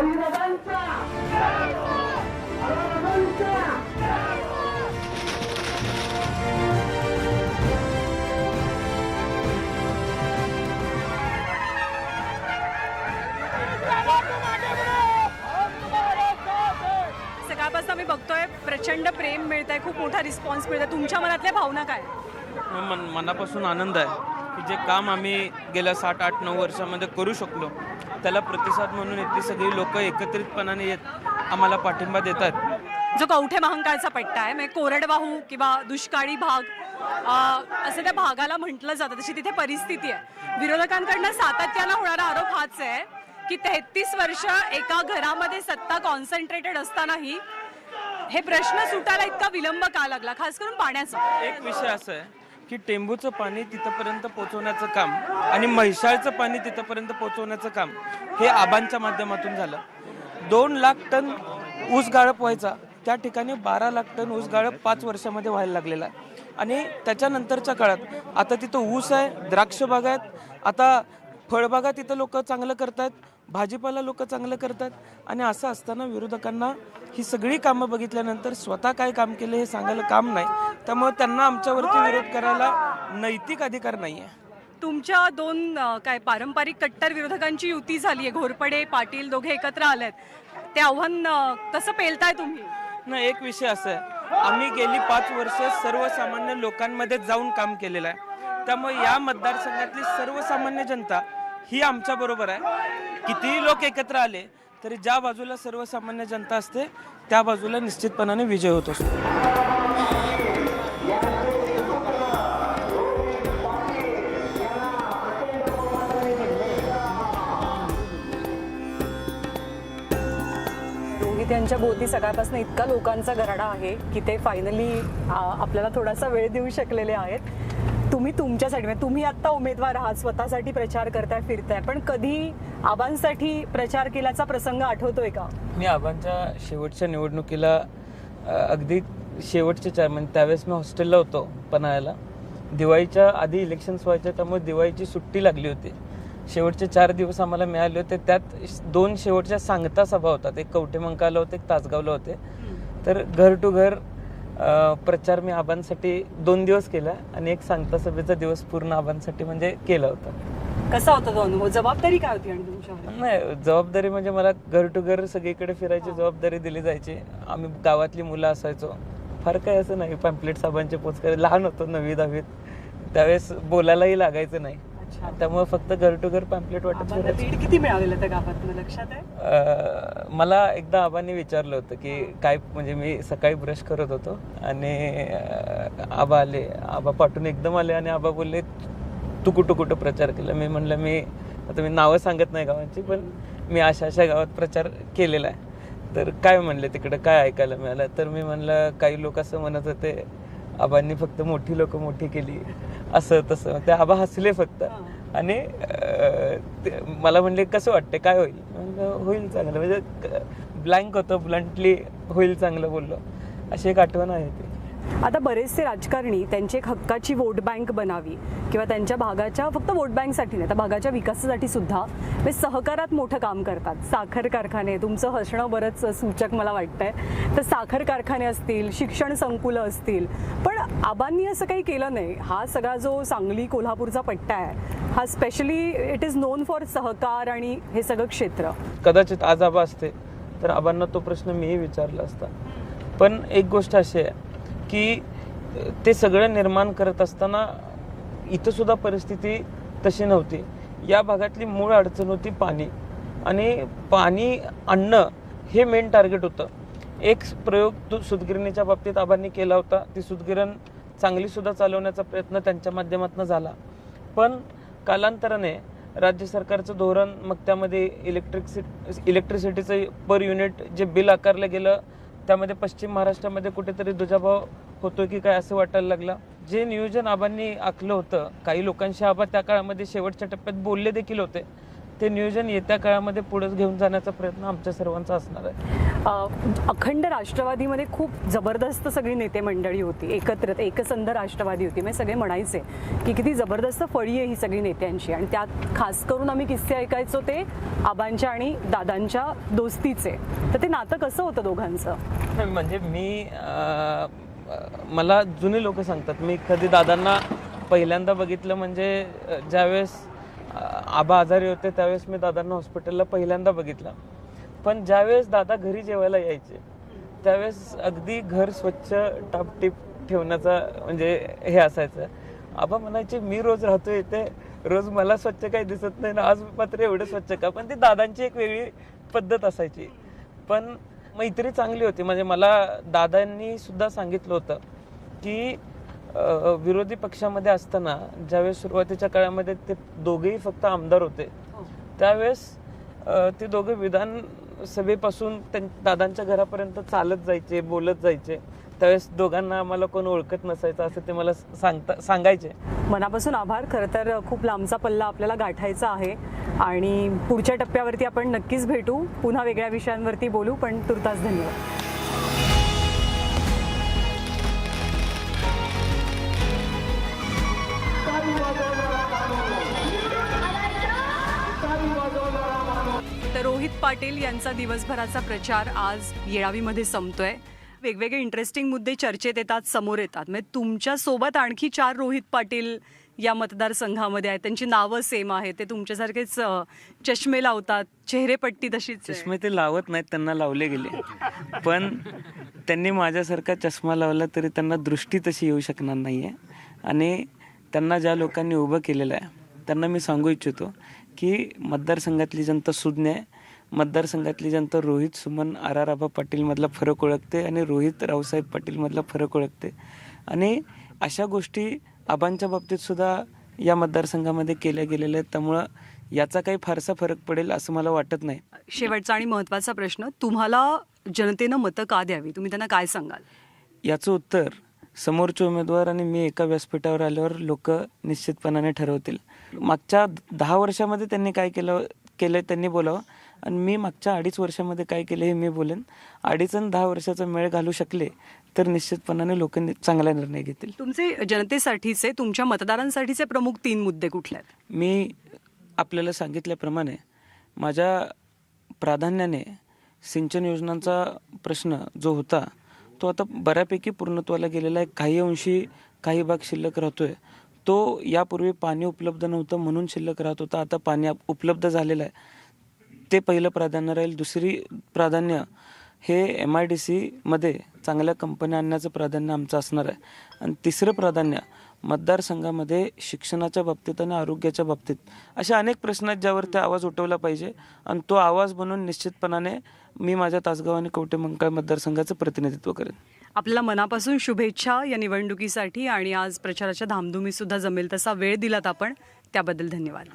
सकाळपासून मी बघतोय प्रचंड प्रेम मिळतंय, खूप मोठा रिस्पॉन्स मिळतोय. तुमच्या मनातल्या भावना काय? मनापासून आनंद आहे की जे काम आम्ही गेल्या 7-8-9 वर्षामध्ये करू शकलो त्याला प्रतिसाद म्हणून इतकी सगळी लोक एकत्रितपणाने येत आम्हाला पाठिंबा देतात. जो कवठे महांकाळचा पट्टा आहे, म्हणजे कोरडवाहू किंवा दुष्काळी भाग असं त्या भागाला म्हटलं जातं, तशी तिथे परिस्थिती आहे. विरोधकांकडनं सातत्यानं होणारा आरोप हाच आहे की 33 वर्ष एका घरामध्ये सत्ता कॉन्सन्ट्रेटेड असतानाही हे प्रश्न सुटायला इतका विलंब का लागला, खास करून पाण्याचा. एक विषय असा आहे की टेंबूचं पाणी तिथपर्यंत पोहोचवण्याचं काम आणि म्हैसाळचं पाणी तिथपर्यंत पोहोचवण्याचं काम हे आबांच्या माध्यमातून झालं. 2 लाख टन ऊस गाळप व्हायचा, त्या ठिकाणी 12 लाख टन ऊस गाळप 5 वर्षामध्ये व्हायला लागलेला आहे. आणि त्याच्यानंतरच्या काळात आता तिथं ऊस आहे, द्राक्ष बाग आहेत, आता फळबागा तिथं लोक चांगलं करतात, भाजीपाला लोक चांगलं करतात. आणि असं असताना विरोधकांना ही सगळी कामं बघितल्यानंतर स्वतः काय काम केलं हे सांगायला काम नाही. त्यामुळे त्यांना आमच्यावरती विरोध करायला नैतिक अधिकार नाही आहे. तुमच्या 2 काय पारंपरिक कट्टर विरोधकांची युती झाली आहे, घोरपडे पाटील दोघे एकत्र आलेत. ते आव्हान कसं पेलताय तुम्ही? नाही, एक विषय असा आहे, आम्ही गेली 5 वर्ष सर्वसामान्य लोकांमध्ये जाऊन काम केलेलं आहे. त्यामुळे या मतदारसंघातली सर्वसामान्य जनता ही आमच्या बरोबर आहे. कितीही लोक एकत्र आले तरी ज्या बाजूला सर्वसामान्य जनता असते त्या बाजूला निश्चितपणाने विजय होत असतो. रोहित यांच्या भोवती सकाळपासून इतका लोकांचा गराडा आहे की ते फायनली आपल्याला थोडासा वेळ देऊ शकलेले आहेत. तुम्ही तुमच्यासाठी, म्हणजे तुम्ही आता उमेदवार आहात, स्वतःसाठी प्रचार करताय, फिरताय, पण कधी आबांसाठी प्रचार केल्याचा प्रसंग आठवतोय का? मी आबांच्या शेवटच्या निवडणुकीला अगदी शेवटचे 4 महिने, त्यावेळेस मी हॉस्टेलला होतो पन्हाळ्याला. दिवाळीच्या आधी इलेक्शन्स व्हायचे, त्यामुळे दिवाळीची सुट्टी लागली होती. शेवटचे 4 दिवस आम्हाला मिळाले होते. त्यात 2 शेवटच्या सांगता सभा होतात, एक कवठे महांकाळला होते, एक तासगावला होते. तर घर टू घर प्रचार मी आबांसाठी 2 दिवस केला आणि एक सांगता सभेचा दिवस पूर्ण आबांसाठी म्हणजे केला होता. कसा होता तो अनुभव? जबाबदारी काय होती आणि तुमच्यावर? नाही, जबाबदारी म्हणजे मला घर टू घर सगळीकडे फिरायची जबाबदारी दिली जायची. आम्ही गावातली मुलं असायचो, फार काही असं नाही. पॅम्पलेट साहेबांचे पोच करायला, लहान होतो 9वी-10वीत, त्यावेळेस बोलायलाही लागायचं नाही. त्यामुळे फक्त घर टू घर पॅम्पलेट वाटत. किती मिळालेलं त्या गावात लक्षात आहे? मला एकदा आबांनी विचारलं होतं की काय, म्हणजे मी सकाळी ब्रश करत होतो आणि आबा आले, आबा पाठून एकदम आले आणि आबा बोलले तू कुठं कुठं प्रचार केला. मी म्हणलं आता मी नावं सांगत नाही गावांची, पण मी अशा गावात प्रचार केलेला आहे. तर काय म्हणले तिकडं काय ऐकायला मिळालं? तर मी म्हणलं काही लोक असं म्हणत होते आबांनी फक्त मोठी लोक मोठी केली, असं तसं. ते आबा हसले फक्त आणि मला म्हणले कसं वाटतं, काय होईल? म्हणलं होईल चांगलं, म्हणजे ब्लँक होतं, ब्लंटली होईल चांगलं बोललो. अशी एक आठवण आहे ती. आता बरेचसे राजकारणी त्यांची एक हक्काची वोट बँक बनावी किंवा त्यांच्या भागाच्या फक्त वोट बँकसाठी नाही तर भागाच्या विकासासाठी सुद्धा सहकारात मोठं काम करतात. साखर कारखाने, तुमचं हसणं बरंच सूचक मला वाटतंय. तर साखर कारखाने असतील, शिक्षण संकुलं असतील, पण आबांनी असं काही केलं नाही. हा सगळा जो सांगली कोल्हापूरचा पट्टा आहे हा specially it is non for सहकार आणि हे सगळं क्षेत्र. कदाचित आज आबा असते तर आबांना तो प्रश्न मीही विचारला असता. पण एक गोष्ट अशी आहे की ते सगळं निर्माण करत असताना इथं सुद्धा परिस्थिती तशी नव्हती. या भागातली मूळ अडचण होती पाणी, आणि पाणी आणणं हे मेन टार्गेट होतं. एक प्रयोग सूतगिरणीच्या बाबतीत आबांनी केला होता. ती सूतगिरण चांगली सुद्धा चालवण्याचा प्रयत्न त्यांच्या माध्यमातून झाला. पण कालांतराने राज्य सरकारचं धोरण, मग त्यामध्ये इलेक्ट्रिसिटीचं पर युनिट जे बिल आकारलं गेलं त्यामध्ये पश्चिम महाराष्ट्रामध्ये कुठेतरी दुजाभाव होतो की काय असं वाटायला लागलं. जे नियोजन आबांनी आखलं होतं, काही लोकांशी आबा त्या काळामध्ये शेवटच्या टप्प्यात बोलले देखील होते, ते नियोजन येत्या काळामध्ये पुढेच घेऊन जाण्याचा प्रयत्न आमच्या सर्वांचा असणार आहे. अखंड राष्ट्रवादीमध्ये खूप जबरदस्त सगळी नेते मंडळी होती, एकत्रित एकसंध राष्ट्रवादी होती. म्हणजे सगळे म्हणायचे की किती जबरदस्त फळी आहे ही सगळी नेत्यांची, आणि त्यात खास करून आम्ही किस्से ऐकायचो ते आबांच्या आणि दादांच्या दोस्तीचे. तर ते नातं कसं होतं दोघांचं? म्हणजे मला जुने लोक सांगतात, मी कधी दादांना पहिल्यांदा बघितलं म्हणजे ज्यावेळेस आबा आजारी होते त्यावेळेस मी दादांना हॉस्पिटलला पहिल्यांदा बघितलं. पण ज्यावेळेस दादा घरी जेवायला यायचे त्यावेळेस अगदी घर स्वच्छ टापटीप ठेवण्याचा म्हणजे हे असायचं. आबा म्हणायचे मी रोज राहतो इथे, रोज मला स्वच्छ काही दिसत नाही ना, आज मात्र एवढं स्वच्छ का. पण ती दादांची एक वेगळी पद्धत असायची. पण मैत्री चांगली होती. म्हणजे मला दादांनी सुद्धा सांगितलं होतं की विरोधी पक्षामध्ये असताना ज्यावेळेस सुरुवातीच्या काळामध्ये ते दोघेही फक्त आमदार होते त्यावेळेस ते दोघे विधानसभेपासून दादांच्या घरापर्यंत चालत जायचे, बोलत जायचे. त्यावेळेस दोघांना आम्हाला कोण ओळखत नसायचं असं ते मला सांगायचे. मनापासून आभार. खरं तर खूप लांबचा पल्ला आपल्याला गाठायचा आहे आणि पुढच्या टप्प्यावरती आपण नक्कीच भेटू, पुन्हा वेगळ्या विषयांवरती बोलू. पण तुर्तास धन्यवाद. तर रोहित पाटील यांचा दिवसभराचा प्रचार आज येळावीमध्ये संपतोय. वेगवेगळे इंटरेस्टिंग मुद्दे चर्चेत येतात, समोर येतात. म्हणजे तुमच्या सोबत आणखी 4 रोहित पाटील या मतदारसंघामध्ये आहेत, त्यांची नावं सेम आहेत, ते तुमच्यासारखेच चष्मे लावतात, चेहरेपट्टी तशीच आहे. चष्मे ते लावत नाहीत, त्यांना लावले गेले. पण त्यांनी माझ्यासारखा चष्मा लावला तरी त्यांना दृष्टी तशी येऊ शकणार नाही आहे. आणि त्यांना ज्या लोकांनी उभं केलेलं आहे त्यांना मी सांगू इच्छितो की मतदारसंघातली जनता सुज्ञ आहे. मतदारसंघातली जनता रोहित सुमन आबा पाटीलमधला फरक ओळखते आणि रोहित रावसाहेब पाटीलमधला फरक ओळखते. आणि अशा गोष्टी आबांच्या बाबतीत सुद्धा या मतदारसंघामध्ये केल्या गेलेल्या आहेत. त्यामुळं याचा काही फारसा फरक पडेल असं मला वाटत नाही. शेवटचा आणि महत्त्वाचा प्रश्न, तुम्हाला जनतेनं मतं का द्यावी, तुम्ही त्यांना काय सांगाल? याचं उत्तर समोरचे उमेदवार आणि मी एका व्यासपीठावर आल्यावर लोक निश्चितपणाने ठरवतील. मागच्या 10 वर्षामध्ये त्यांनी काय केलं त्यांनी बोलावं, आणि मी मागच्या 2.5 वर्षामध्ये काय केलं हे मी बोलेन. 2.5 आणि 10 वर्षाचा मेळ घालू शकले तर निश्चितपणाने लोक चांगला निर्णय घेतील. तुमचे जनतेसाठीचे, तुमच्या मतदारांसाठीचे प्रमुख 3 मुद्दे कुठले आहेत? मी आपल्याला सांगितल्याप्रमाणे माझ्या प्राधान्याने सिंचन योजनांचा प्रश्न जो होता तो आता बऱ्यापैकी पूर्णत्वाला गेलेला आहे. काही अंशी काही भाग शिल्लक राहतोय. तो यापूर्वी पाणी उपलब्ध नव्हतं म्हणून शिल्लक राहत होता, आता पाणी उपलब्ध झालेलं आहे, ते पहिलं प्राधान्य राहील. दुसरी प्राधान्य हे MIDCमध्ये चांगल्या कंपन्या आणण्याचं प्राधान्य आमचं असणार आहे. आणि तिसरं प्राधान्य मतदारसंघामध्ये शिक्षणाच्या बाबतीत आणि आरोग्याच्या बाबतीत अशा अनेक प्रश्न आहेत ज्यावरती आवाज उठवला पाहिजे. आणि तो आवाज बनून निश्चितपणाने मी माझ्या तासगाव आणि कवठेमंकाळ मतदारसंघाचं प्रतिनिधित्व करेन. आपल्याला मनापासून शुभेच्छा या निवडणुकीसाठी, आणि आज प्रचाराच्या धामधुमीत सुद्धा जमेल तसा वेळ दिलात आपण, त्याबद्दल धन्यवाद.